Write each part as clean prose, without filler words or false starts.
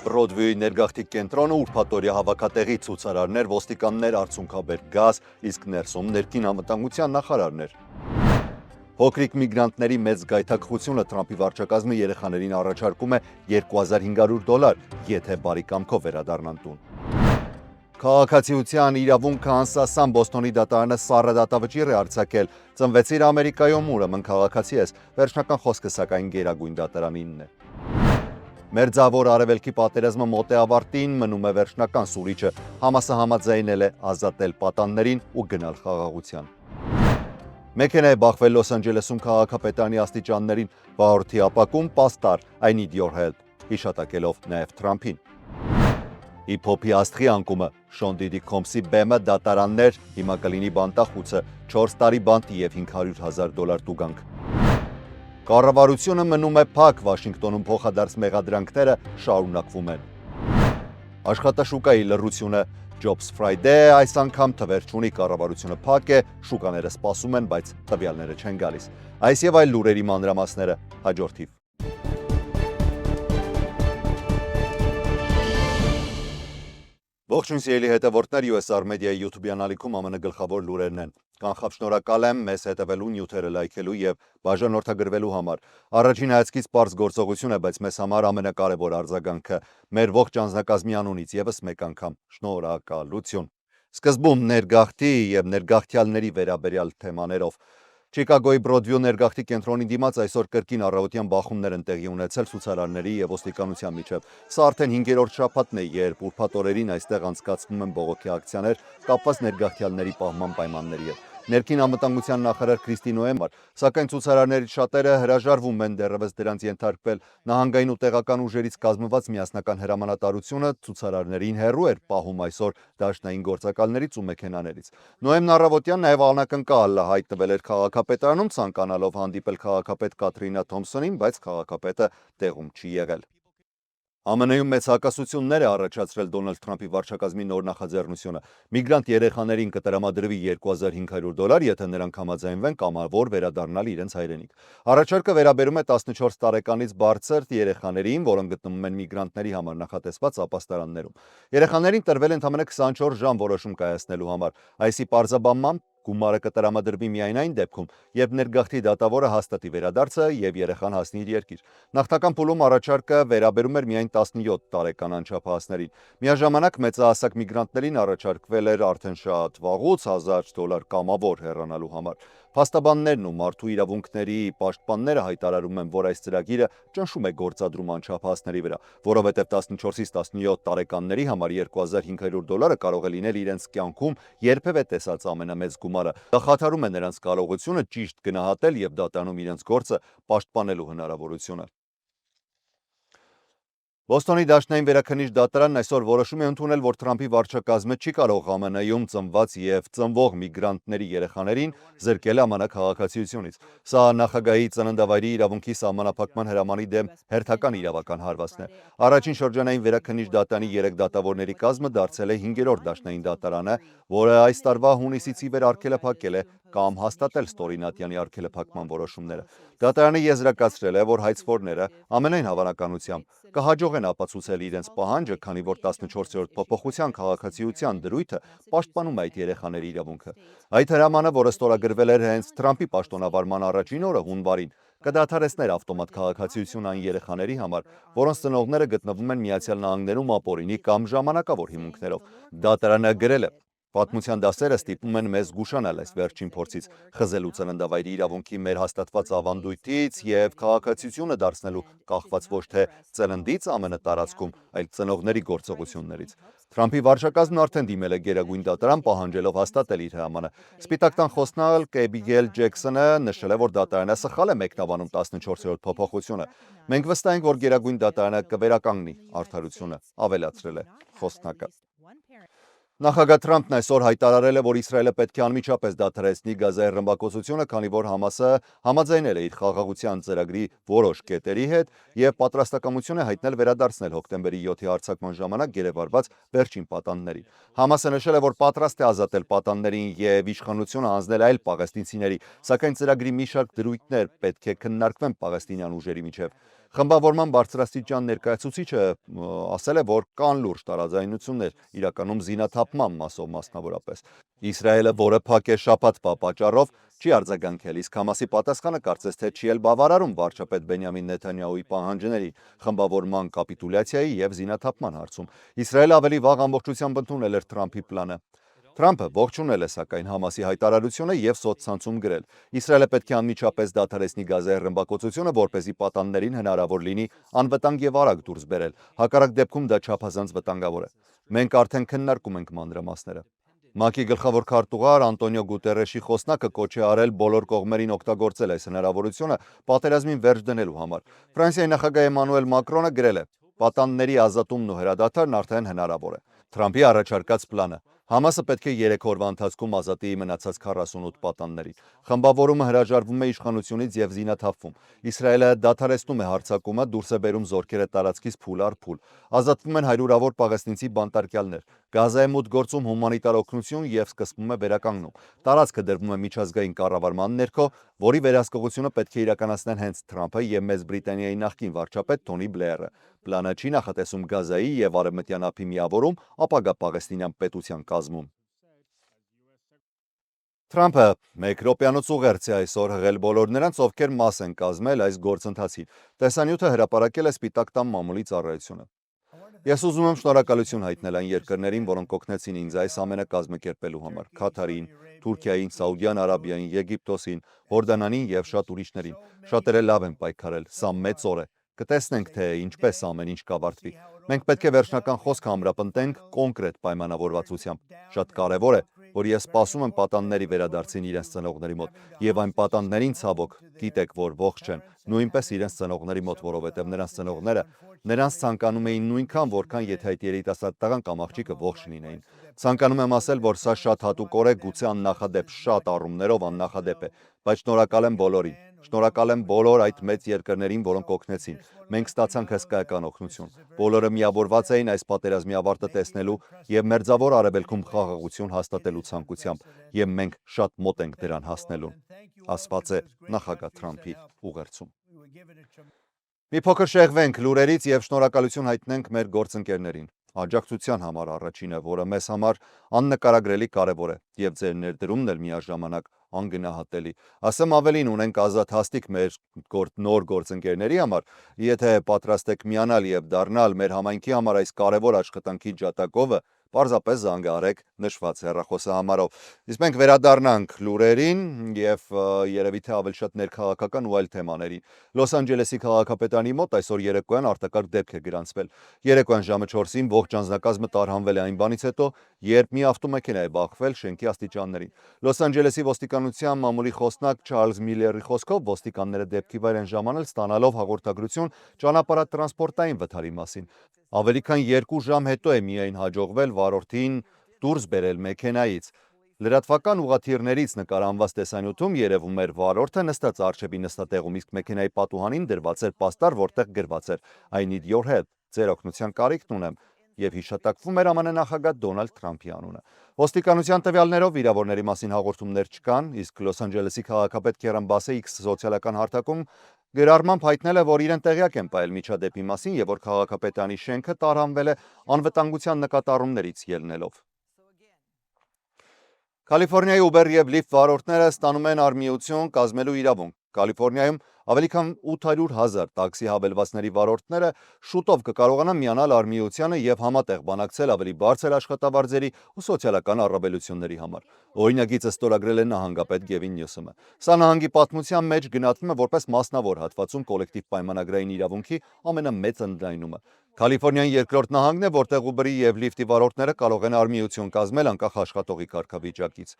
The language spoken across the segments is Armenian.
Բրոդվեյի ներգաղթիկ կենտրոնը ուրբաթօրյա հավաքատեղի ցուցարարներ, ոստիկաններ, արցունքաբեր գազ, իսկ ներսում ներքին անվտանգության նախարարներ։ Փոքրիկ միգրանտների մեծ գայթակղությունը Թրամփի վարչակազմը երեխաներին առաջարկում է $2500, եթե բարի կամքով վերադառնան տուն։ Քաղաքացիության իրավունքը անսասան Բոստոնի դատարանը սառը դատավճիռ է արձակել։ Ծնվեցիր Ամերիկայում, ուրեմն քաղաքացի ես։ Վերջնական խոսքը սակայն Գերագույն դատարանինն է։ Մերձավոր Արևելքի պատերազմը մոտ է ավարտին, մնում է վերջնական սուրիչը։ Համասը համաձայնել է ազատել պատաններին ու գնալ խաղաղության։ Մեքենա է բախվել Լոս Անջելեսում քաղաքապետարանի աստիճաններին, վարորդի ապակում պաստառ I need your help, հիշատակելով նաև Թրամփին։ Հիփ-հոփի աստղի անկումը, Շոն Դիդի Քոմսի բեմը, դատարաններ, հիմա կլինի բանտախուցը, 4 տարի բանտի և $500,000 տուգանք։ Կառավարությունը մնում է փակ, Վաշինգտոնում փոխադարձ մեղադրանքները շարունակվում են։ Աշխատաշուկայի լռությունը, Jobs Friday այս անգամ թվեր չունի, կառավարությունը փակ է, շուկաները սպասում են, բայց տվյալները չեն գալիս։ Այս և այլ լուրերի մանրամասները հաջորդիվ։ Ողջույն սիրելի հետևորդներ, USR Media-ի YouTube-յան ալիքում ԱՄՆ գլխավոր լուրերն են։ Կանխապ շնորհակալ եմ մեզ հետևելու, նյութերը լայքելու և բաժանորդագրվելու համար։ Առաջին հայացքից պարզ գործողություն է, բայց մեզ համար ամենակարևոր արձագանքը մեր ողջ անձնակազմի անունից ևս մեկ անգամ շնորհակալություն։ Սկզբում ներգաղթի և ներգաղթյալների վերաբերյալ թեմաներով։ Չիկագոյի Բրոդվեյ ներգաղթի կենտրոնի դիմաց այսօր կրկին առավոտյան բախումներ են տեղի ունեցել ցուցարարների և ոստիկանության միջև։ Սա արդեն 5-րդ շաբաթն է, երբ ուրբաթ օրերին այստեղ անցկացվում են բողոքի ակցիաներ կապված ներգաղթյալների պահման պայմանների հետ։ Ներքին անվտանգության նախարար Քրիստի Նոեմը, սակայն ցուցարարներից շատերը հրաժարվում են դեռևս դրանց ենթարկվել։ Նահանգային ու տեղական ուժերից կազմված միասնական հրամանատարությունը ցուցարարներին հեռու էր պահում այսօր դաշնային գործակալներից ու մեքենաներից։ Նոեմն առավոտյան նաև անակնկալ հայտնվել էր քաղաքապետարանում, ցանկանալով հանդիպել քաղաքապետ Կաթրինա Թոմփսոնին, բայց քաղաքապետը տեղում չի եղել։ ԱՄՆ-ում մեծ հակասություններ է առաջացրել Դոնալդ Թրամփի վարչակազմի նոր նախաձեռնությունը։ Միգրանտ երեխաներին կտրամադրվի $2500, եթե նրանք համաձայնվեն կամավոր վերադառնալ իրենց հայրենիք։ Առաջարկը վերաբերում է 14 տարեկանից բարձր երեխաներին, որոնք գտնվում են միգրանտների համար նախատեսված ապաստարաններում։ Երեխաներին տրվել է ընդամենը 24 ժամ որոշում կայացնելու համար։ Այսի պարզաբանմամբ գումարը կտրամադրվի միայն այն դեպքում, երբ ներգաղթի դատավորը հաստատի վերադարձը և երեխան հասնի իր երկիր։ Նախնական փուլում առաջարկը վերաբերում էր միայն 17 տարեկան անչափահասներին։ Միաժամանակ մեծահասակ միգրանտներին առաջարկվել էր արդեն շատ վաղուց $1000 կամավոր հեռանալու համար։ Փաստաբաններն ու մարդու իրավունքների պաշտպանները հայտարարում են, որ այս ծրագիրը ճնշում է գործադրում անչափահասների վրա, որովհետև 14-ից 17 տարեկանների համար $2500 կարող է լինել իրենց կյանքում երբևէ տեսած ամենամեծ գումարը։ Դա խաթարում է նրանց կարողությունը ճիշտ գնահատել և դատանում իրենց գործը պաշտպանելու հնարավորությունը։ Բոստոնի դաշնային վերաքննիչ դատարանն այսօր որոշում է ընդունել, որ Թրամփի վարչակազմը չի կարող ԱՄՆ-ում ծնված և ծնվող միգրանտների երեխաներին զրկել ԱՄՆ քաղաքացիությունից։ Սա նախագահի ծննդավայրի իրավունքի սահմանափակման հրամանի դեմ հերթական իրավական հարվածն է։ Առաջին շրջանային վերաքննիչ դատարանի 3 դատավորների կազմը դարձել է 5-րդ դաշնային դատարանը, որը այս տարվա հունիսից ի վեր արգելափակել է կամ հաստատել Ստորի Նատյանի արգելափակման որոշումները։ Դատարանը եզրակացրել է, որ հայցվորները ամենայն հավանականությամբ կհաջողեն ապացուցել իրենց պահանջը, քանի որ 14-րդ փոփոխության քաղաքացիության դրույթը պաշտպանում է այդ երեխաների իրավունքը։ Այդ հրամանը, որը ստորագրվել էր հենց Թրամփի պաշտոնավարման առաջին օրը հունվարին, կդադարեցներ ավտոմատ քաղաքացիություն այն երեխաների համար, որոնց ծնողները գտնվում են Միացյալ Նահանգներում ապօրինի կամ ժամանակավոր հիմունքներով։ Դատարանը գրել է. Պատմության դասերը ստիպում են մեզ զգուշանալ այս վերջին փորձից, խզելու ծննդավայրի իրավունքի մեր հաստատված ավանդույթից և քաղաքացիությունը դարձնելու կախված ոչ թե ծննդից ԱՄՆ տարածքում, այլ ծնողների գործողություններից։ Թրամփի վարչակազմն արդեն դիմել է Գերագույն դատարան, պահանջելով հաստատել իր հրամանը։ Սպիտակ տան խոսնակ Էբիգեյլ Ջեքսոնը նշել է, որ դատարանը սխալ է մեկնաբանում 14-րդ փոփոխությունը։ Մենք վստահ ենք, որ Գերագույն դատարանը կվերականգնի արդարությունը, ավելացրել է խոսնակը։ Նախագահ Թրամփն այսօր հայտարարել է, որ Իսրայելը պետք է անմիջապես դադարեցնի Գազայի ռմբակոծությունը, քանի որ Համասը համաձայնել է իր խաղաղության ծրագրի որոշ կետերի հետ եւ պատրաստակամություն է հայտնել վերադարձնել հոկտեմբերի 7-ի հարձակման ժամանակ գերեվարված վերջին պատանդներին։ Համասը նշել է, որ պատրաստ է ազատել պատանդներին եւ իշխանությունը հանձնել այլ պաղեստինցիների, սակայն ծրագրի մի շարք դրույթներ պետք է քննարկվեն պաղեստինյան ուժերի միջև։ Խմբավորման բարձրաստիճան ներկայացուցիչը ասել է, որ կան լուրջ տարաձայնություններ, իրականում զինաթափման մասով մասնավորապես։ Իսրայելը, որը փակ է շաբաթվա պատճառով, չի արձագանքել, իսկ Համասի պատասխանը կարծես թե չի էլ բավարարում վարչապետ Բենյամին Նեթանյահուի պահանջների խմբավորման կապիտուլյացիայի եւ զինաթափման հարցում։ Իսրայելը ավելի վաղ ամբողջությամբ ընդունել էր Թրամփի պլանը։ Թրամփը ողջունել է սակայն Համասի հայտարարությունը եւ սոցցանցում գրել. Իսրայելը պետք է անմիջապես դադարեցնի Գազայի ռմբակոծությունը, որպեսզի պատանդներին հնարավոր լինի անվտանգ եւ արագ դուրս բերել։ Հակառակ դեպքում դա չափազանց վտանգավոր է։ Մենք արդեն քննարկում ենք մանրամասները։ ՄԱԿ-ի գլխավոր քարտուղար Անտոնիո Գուտերեշի խոսնակը կոչ է արել բոլոր կողմերին օգտագործել այս հնարավորությունը պատերազմին վերջ դնելու համար։ Ֆրանսիայի նախագահ Էմանուել Մակրոնը գրել է. պատանդների ազատումն ու հրադադարն արդեն հնարավոր է։ Թրամփի առաջարկած պլանը. Համասը պետք է 3 օրվա ընթացքում ազատի մնացած 48 պատանդներին։ Խմբավորումը հրաժարվում է իշխանությունից եւ զինաթափվում։ Իսրայելը դադարեցնում է հարձակումը, դուրս է բերում զորքերը տարածքից փուլ առ փուլ։ Ազատվում են հարյուրավոր պաղեստինցի բանտարկյալներ։ Գազայի մուտք գործում հումանիտար օգնություն եւ սկսվում է վերականգնում։ Տարածքը դրվում է միջազգային կառավարման ներքո, որի վերահսկողությունը պետք է իրականացնեն հենց Թրամփը եւ Մեծ Բրիտանիայի նախկին վարչապետ Թոնի Բլերը։ Պլանը չի նախատեսում Գազայի եւ Արևմտյան ափի միավորում, ապագա պաղեստինյան պետության կազմում։ Թրամփը մեկ րոպեանոց ուղերձ է այսօր հղել բոլոր նրանց, ովքեր մաս են կազմել այս գործընթացին։ Տեսանյութը հրապարակել է Սպիտակ տան մամուլի ծառայությունը։ Ես ուզում եմ շնորհակալություն հայտնել այն երկրներին, որոնք օգնեցին ինձ այս ամենը կազմակերպելու համար՝ Քաթարին, Թուրքիային, Սաուդյան Արաբիային, Եգիպտոսին, Հորդանանին եւ շատ ուրիշներին։ Շատերը լավ են պայքարել, սա մեծ օր է։ Կտեսնենք, թե ինչպես ամեն ինչ կավարտվի։ Մենք պետք է վերջնական խոսք ամրապնդենք կոնկրետ պայմանավորվածությամբ։ Շատ կարևոր է, որ ես սպասում եմ պատանդների վերադարձին իրենց ծնողների մոտ, եւ այն պատանդներին ցավոք գիտեք, որ ողջ չեն, նույնպես իրենց ծնողների մոտ, որովհետեւ նրանց ծնողները նրանց ցանկանում էին նույնքան, որքան եթե այդ երիտասարդ տղան կամ աղջիկը ողջ լինեին։ Ցանկանում եմ ասել, որ սա շատ հատուկ օր է, գուցե աննախադեպ, շատ առումներով աննախադեպ է, բայց շնորհակալ եմ բոլորին։ Շնորհակալ եմ բոլոր այդ մեծ երկրներին, որոնք օգնեցին։ Մենք ստացանք հսկայական օգնություն։ Բոլորը միավորված էին այս պատերազմի ավարտը տեսնելու եւ Մերձավոր Արևելքում խաղաղություն հաստատելու ցանկությամբ, եւ մենք շատ մոտ ենք դրան հասնելուն, ասված է նախագահ Թրամփի ուղերձում։ Մի փոքր շեղվենք լուրերից եւ շնորհակալություն հայտնենք մեր գործընկերներին։ Աջակցության համար առաջինը, որը մեզ համար աննկարագրելի կարևոր է, եւ ձեր ներդրումն էլ միաժամանակ անգնահատելի։ Ասեմ ավելին, ունենք ազատ հաստիկ մեր նոր գործընկերների համար, եթե պատրաստ եք միանալ եւ դառնալ մեր համայնքի համար այս կարևոր աշխատանքի ջատագովը, պարզապես զանգահարեք նշված հեռախոսահամարով։ Իսկ մենք վերադառնանք լուրերին եւ երևի թե ավելի շատ ներքաղաքական ու այլ թեմաներին։ Լոս Անջելեսի քաղաքապետարանի մոտ այսօր երեկոյան արտակարգ դեպք է գրանցվել։ Երեկոյան ժամը 4-ին ողջ անձնակազմը տարհանվել է այն բանից հետո, երբ մի ավտոմեքենա է բախվել շենքի աստիճաններին։ Լոս Անջելեսի ոստիկանության մամուլի խոսնակ Չարլզ Միլլերի խոսքով ոստիկանները դեպքի վայր են ժամանել ստանալով հաղորդագրություն ճանապարհատրանսպորտային վթարի մասին։ Ավելի քան 2 ժամ հետո է միայն հաջողվել վարորդին դուրս բերել մեքենայից։ Լրատվական ուղղաթիռներից նկարանված տեսանյութում երևում էր վարորդը նստած առջևի նստատեղում, իսկ մեքենայի պատուհանին դրված էր պաստառ, որտեղ գրված էր I need your help, ձեր օգնության կարիքն ունեմ, եւ հիշատակվում էր ԱՄՆ նախագահ Դոնալդ Թրամփի անունը։ Ոստիկանության տվյալներով վիրավորների մասին հաղորդումներ չկան, իսկ Լոս Անջելեսի քաղաքապետ Քերեն Բասը X սոցիալական հարթակում գրառմամբ հայտնել է, որ իրեն տեղյակ են ողջել միջադեպի մասին եւ որ քաղաքապետարանի շենքը տարհանվել է անվտանգության նկատառումներից ելնելով։ Կալիֆոռնիայի Uber եւ Lyft վարորդները ստանում են արմիություն կազմելու իրավունք։ Կալիֆոռնիայում ավելի քան 800,000 տաքսի հավելվածների վարորդները շուտով կկարողանան միանալ արմիությանը եւ համատեղ բանակցել ավելի բարձր աշխատավարձերի ու սոցիալական առավելությունների համար։ Օրինագիծը ստորագրել է նահանգապետ Գևին Նյուսոմը։ Սա նահանգի պատմության մեջ գնահատվում է որպես մասնավոր հատվածում կոլեկտիվ պայմանագրային իրավունքի ամենամեծ ընդլայնումը։ Կալիֆոռնիան երկրորդ նահանգն է, որտեղ Uber-ի եւ Lyft-ի վարորդները կարող են արմիություն կազմել անկախ աշխատողի կարգավիճակից։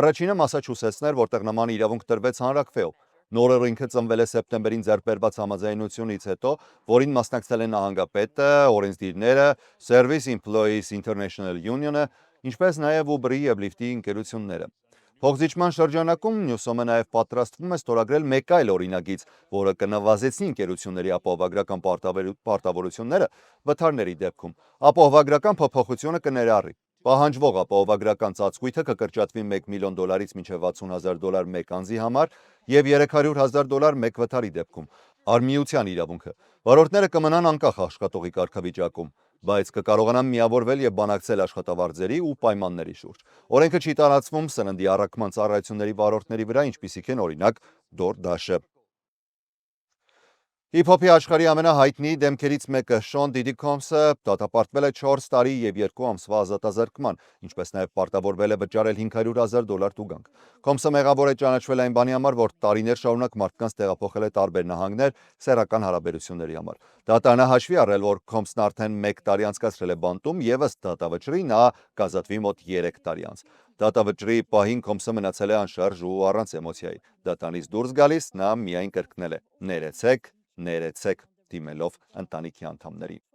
Առաջինը Մասաչուսեթսն էր, որտեղ նման իրավունք տրվեց հանրաքվեով։ Նոր օրենքը ծնվել է սեպտեմբերին ձեռք բերված համաձայնությունից հետո, որին մասնակցել են նահանգապետը, օրենսդիրները, Service Employees International Union-ը ինչպես նաև Uber-ի եւ Lyft-ի ընկերությունները։ Փոխզիջման շրջանակում Newsom-ը նաև պատրաստվում է ստորագրել մեկ այլ օրինագիծ, որը կնվազեցնի ընկերությունների ապահովագրական պարտավորությունները վթարների դեպքում։ Ապահովագրական փոփոխությունը կներառի պահանջվող ապահովագրական ծածկույթը կկրճատվի $1 միլիոն մինչև $60,000 մեկ անձի համար եւ $300,000 մեկ վթարի դեպքում։ Արմիության իրավունքը։ Վարորդները կմնան անկախ աշխատողի կարգավիճակում, բայց կկարողանան միավորվել եւ բանակցել աշխատավարձերի ու պայմանների շուրջ։ Օրենքը չի տարածվում սննդի առաքման ծառայությունների վարորդների վրա, ինչպիսիք են օրինակ DoorDash-ը։ Հիփ-հոփի աշխարհի ամենահայտնի դեմքերից մեկը Շոն Դիդի Քոմսը դատապարտվել է 4 տարի եւ 2 ամսվա ազատազրկման, ինչպես նաև պարտավորվել է վճարել $500,000 տուգանք։ Քոմսը մեղավոր է ճանաչվել այն բանի համար, որ տարիներ շարունակ մարդկանց տեղափոխել է տարբեր նահանգներ սեռական հարաբերությունների համար։ Դատարանը հաշվի առել, որ Քոմսն արդեն 1 տարի անցկացրել է բանտում եւ ըստ դատավճռի նա կազատվի մոտ 3 տարի անց։ Դատավճռի պահին Քոմսը մնացել է անշարժ ու առանց էմոցիայի։ Դատարանից դուրս գալիս նա միայն կրկնել է. ներեցեք, դիմելով ընտանիքի անդամներին։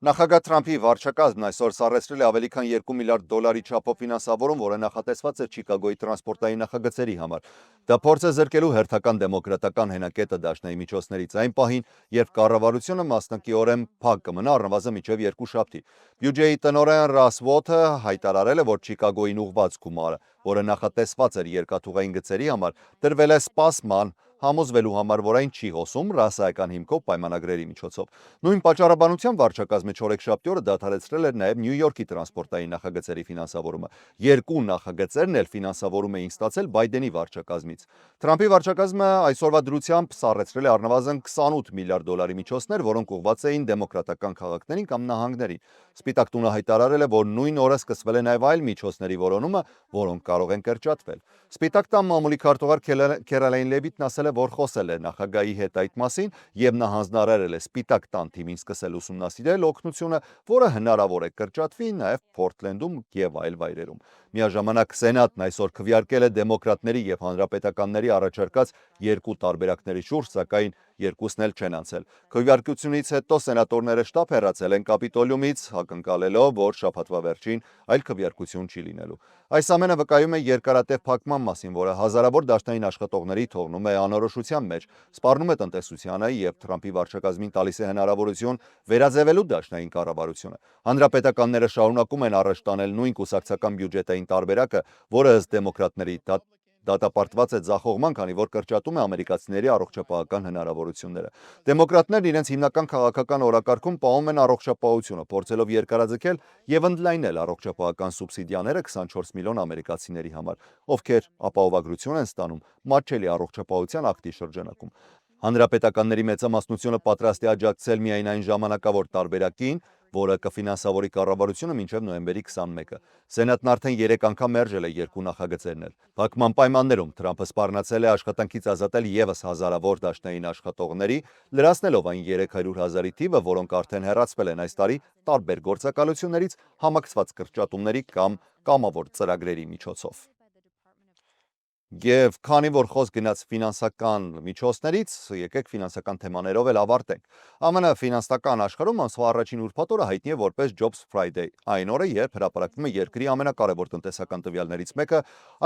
Նախագահ Թրամփի վարչակազմն այսօր սառեցրել է ավելի քան $2 միլիարդ չափով ֆինանսավորում, որը նախատեսված է Չիկագոյի տրանսպորտային նախագծերի համար։ Դա փորձ է զրկելու հերթական դեմոկրատական հենակետը դաշնային միջոցներից այն պահին, երբ կառավարությունը մասնակիորեն փակ կմնա առնվազն մինչև երկուշաբթի։ Բյուջեի տնօրեն Ռաս Վոթը հայտարարել է, որ Չիկագոյին ուղղված գումարը, որը նախատեսված էր երկաթուղային գծերի համար, տրվել է սպասման, համոզվելու համար, որ այն չի հոսում ռասայական հիմքով պայմանագրերի միջոցով։ Նույն պատճառաբանությամբ վարչակազմը չորեքշաբթի օրը դադարեցրել էր նաև Նյու Յորքի տրանսպորտային նախագծերի ֆինանսավորումը։ Երկու նախագծերն էլ ֆինանսավորում էին ստացել Բայդենի վարչակազմից։ Թրամփի վարչակազմը այսօրվա դրությամբ սառեցրել է առնվազն $28 միլիարդ միջոցներ, որոնք ուղղված էին դեմոկրատական քաղաքներին կամ նահանգներին։ Սպիտակ տունը հայտարարել է, որ նույն օրը սկսվել է նաև այլ միջոցների որոնումը, որոնք կարող են կրճատվել։ Սպիտակ տան մամուլի քարտուղար Քերոլայն Լևիթն ասել է, որ խոսել է նախագահի հետ այդ մասին եւ նա հանձնարարել է Սպիտակ տան թիմին սկսել ուսումնասիրել օգնությունը, որը հնարավոր է կրճատվի նաև Փորթլենդում եւ այլ վայրերում։ Միաժամանակ Սենատն այսօր քվեարկել է դեմոկրատների եւ հանրապետականների առաջարկած երկու տարբերակների շուրջ, սակայն երկուսն էլ չեն անցել։ Քվեարկությունից հետո սենատորները շտապ հեռացել են Կապիտոլիումից, ակնկալելով, որ շաբաթվա վերջին այլ քվեարկություն չի լինելու։ Այս ամենը վկայում է երկարատև փակման մասին, որը հազարավոր դաշնային աշխատողների թողնում է անորոշության մեջ, սպառնում է տնտեսությանը եւ Թրամփի վարչակազմին տալիս է հնարավորություն վերաձևելու դաշնային կառավարությունը։ Հանրապետականները շարունակում են առաջ տանել նույն կուսակցական բյուջետային տարբերակը, որը ըստ դեմոկրատների դատապարտված է ձախողման, քանի որ կրճատում է ամերիկացիների առողջապահական հնարավորությունները։ Դեմոկրատներն իրենց հիմնական քաղաքական օրակարգում պահում են առողջապահությունը, փորձելով երկարաձգել եւ ընդլայնել առողջապահական սուբսիդիաները 24 միլիոն ամերիկացիների համար, ովքեր ապահովագրություն են ստանում մատչելի առողջապահության ակտի շրջանակում։ Հանրապետականների մեծամասնությունը պատրաստ է աջակցել միայն այն ժամանակավոր տարբերակին, որը կֆինանսավորի կառավարությունը մինչև նոյեմբերի 21-ը։ Սենատն արդեն 3 անգամ մերժել է երկու նախագծերն էլ։ Փակման պայմաններում Թրամփը սպառնացել է աշխատանքից ազատել եւս հազարավոր դաշնային աշխատողների, լրացնելով այն 300,000-ի թիվը, որոնք արդեն հեռացվել են այս տարի տարբեր գործակալություններից համակցված կրճատումների կամ կամավոր ծրագրերի միջոցով։ Եվ քանի որ խոսք գնաց ֆինանսական միջոցներից, եկեք ֆինանսական թեմաներով էլ ավարտենք։ ԱՄՆ ֆինանսական աշխարհում ամսվա առաջին ուրբաթ օրը հայտնի է որպես Jobs Friday, այն օրը, երբ հրապարակվում է երկրի ամենակարևոր տնտեսական տվյալներից մեկը՝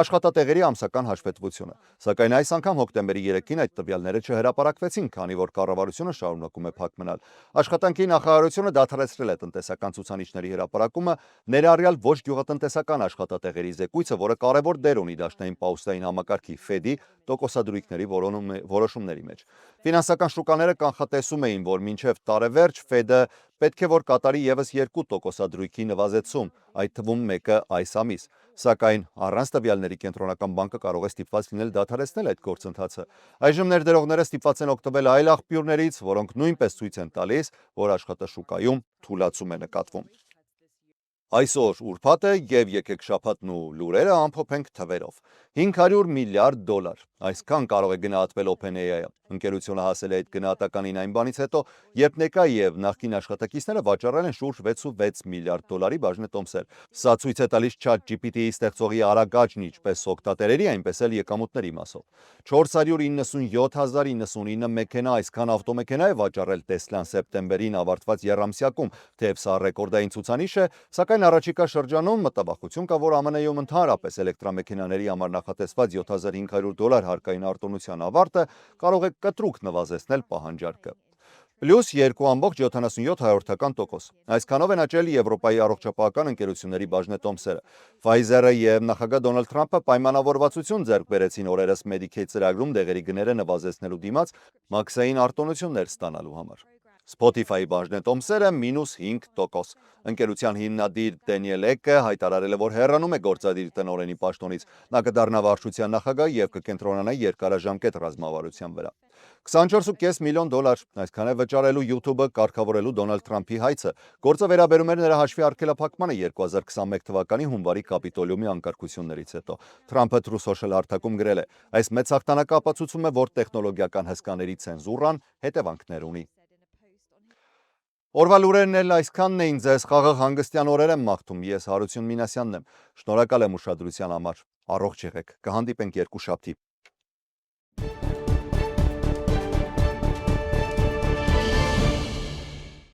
աշխատատեղերի ամսական հաշվետվությունը։ Սակայն այս անգամ հոկտեմբերի 3-ին այդ տվյալները չհրապարակվեցին, քանի որ կառավարությունը շարունակում է փակ մնալ։ Աշխատանքի նախարարությունը դադարեցրել է տնտեսական ցուցանիշների հրապարակումը, ներառյալ ոչ գյուղատնտեսական աշխատատեղերի զեկույցը, որը կարևոր դեր ունի դաշնային պաուստային համակարգի Ֆեդի տոկոսադրույքների որոշումների մեջ։ Ֆինանսական շուկաները կանխատեսում էին, որ մինչև տարեվերջ Ֆեդը պետք է որ կատարի եւս 2 տոկոսադրույքի նվազեցում, այդ թվում մեկը այս ամիս։ Սակայն առանց տվյալների կենտրոնական բանկը կարող է ստիպված լինել դադարեցնել այդ գործընթացը։ Այժմ ներդրողները ստիպված են օգտվել այլ աղբյուրներից, որոնք նույնպես ցույց են տալիս, որ աշխատաշուկայում թուլացում է նկատվում։ Այսօր ուրբաթ է եւ եկեք շաբաթն ու լուրերը ամփոփենք թվերով։ $500 միլիարդ, այսքան կարող է գնահատվել OpenAI-ը։ Ընկերությունը հասել է այդ գնահատականին այն բանից հետո, երբ ներկա եւ նախկին աշխատակիցները վաճառել են շուրջ $6.6 միլիարդ բաժնետոմսեր։ Սա ցույց է տալիս ChatGPT-ի ստեղծողի արագ աճն ինչպես օգտատերերի, այնպես էլ եկամուտների մասով։ 497,099 մեքենա այսքան ավտոմեքենա է վաճառել Տեսլան սեպտեմբերին ավարտված եռամսյակում, թեև սա ռեկորդային ցուցանիշ է, սակայն Սակայն առաջիկա շրջանում մտավախություն կա, որ ԱՄՆ-ում ընդհանրապես էլեկտրամեքենաների համար նախատեսված $7500 հարկային արտոնության ավարտը կարող է կտրուկ նվազեցնել պահանջարկը։ Պլյուս 2,77%։ Այսքանով են աճել Եվրոպայի առողջապահական ընկերությունների բաժնետոմսերը։ Pfizer-ը և նախագահ Դոնալդ Թրամփը պայմանավորվածություն ձեռք բերեցին օրերս Medicaid ծրագրում դեղերի գները նվազեցնելու դիմաց մաքսային արտոնություններ ստանալու համար։ Spotify-ի բաժնետոմսերը -5%։ Ընկերության հիմնադիր Դենիել Էկը հայտարարել է, որ հեռանում է գործադիր տնօրենի պաշտոնից։ Նա կդառնա վարչության նախագահ և կկենտրոնանա երկարաժամկետ ռազմավարության վրա։ $24.5 միլիոն, այսքան է վճարելու YouTube-ը կարգավորելու Դոնալդ Թրամփի հայցը։ Գործը վերաբերում էր նրա հաշվի արգելափակմանը 2021 թվականի հունվարի կապիտոլիումի անկարգություններից հետո։ Թրամփը True Social հարթակում գրել է. «Այս մեծ հաղթանակը ապացուցում է, որ տեխնոլոգիական հսկաների ցենզուրան հետևանքներ ունի»։ Օրվա լուրերն էլ այսքանն էին, ձեզ խաղաղ հանգստյան օրեր եմ մաղթում, ես Հարություն Մինասյանն եմ։ Շնորհակալ եմ ուշադրության համար, առողջ եղեք, կհանդիպենք երկուշաբթի։